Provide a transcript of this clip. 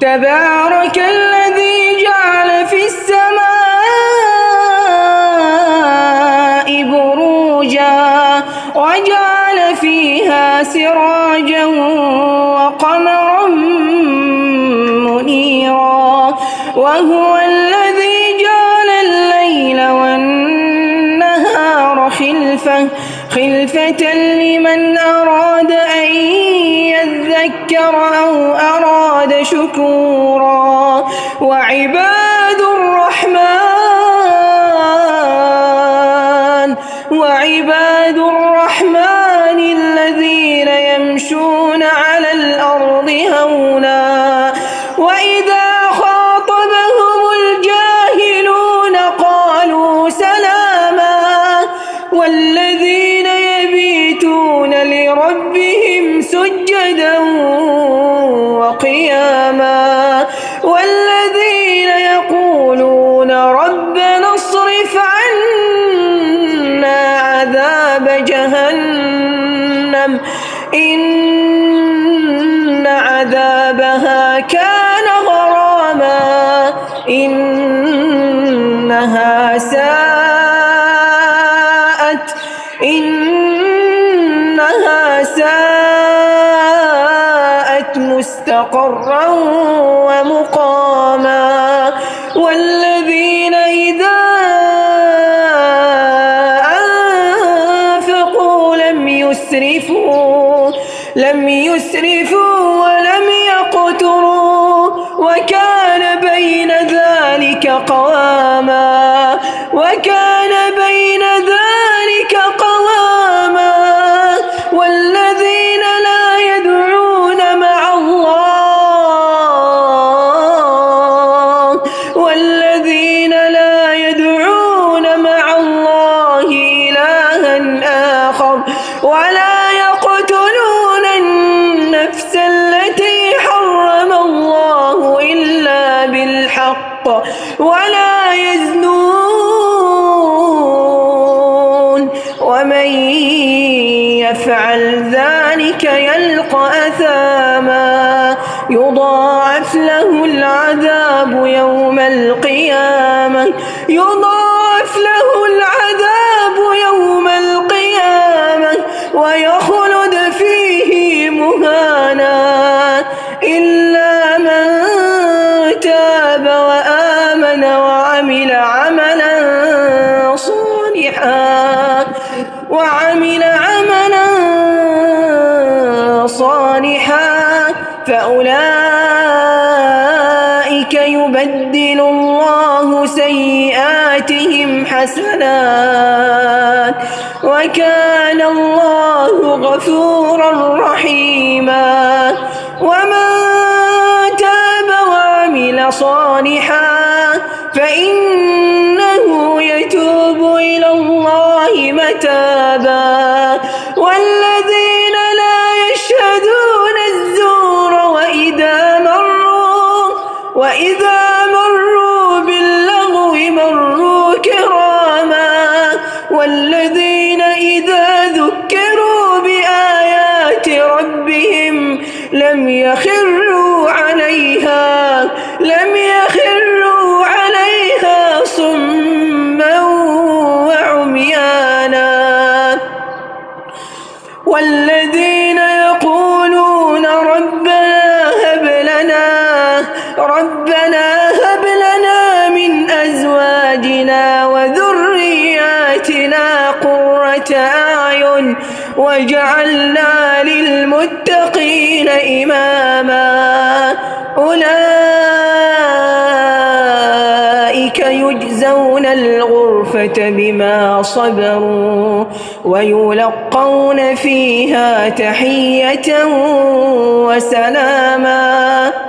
تبارك الذي جعل في السماء بروجا وجعل فيها سراجا وقمرا منيرا وهو الذي جعل الليل والنهار خلفة لمن أراد أن يذكر أو أراد شكورا وعباد الرحمن الذين يمشون على الأرض هونا وإذا خاطبهم الجاهلون قالوا سلاما والذين يبيتون لربهم سجدا وقياما والذين يقولون ربنا اصرف عنا عذاب جهنم إن عذابها كان غراما إنها ساءت مستقرا ومقاما والذين إذا أنفقوا لم يسرفوا ولم يقتروا وكان بين ذلك قواما والذين لا يدعون مع الله إلها آخر ولا يقتلون النفس التي حرم الله إلا بالحق ولا يزنون ومن يفعل ذلك يلقى أثاما يضاعف له العذاب يوم القيامة ويخلد فيه مهانا إلا من تاب وآمن وعمل عملا صالحا فأولئك يبدل الله سيئاتهم حسنات وكان الله غفورا رحيما ومن تاب وعمل صالحا فإنه يتوب إلى الله متابا والذين لا يشهدون الزور وإذا مروا باللغو مروا كراما والذين إذا ذكروا بآيات ربهم لم يخروا عليها صما وعميانا والذين يقولون ربنا هب لنا من أزواجنا وذرياتنا قرة أعين واجعلنا للمتقين إماما أولئك يجزون الغرفة بما صبروا ويلقون فيها تحية وسلاما.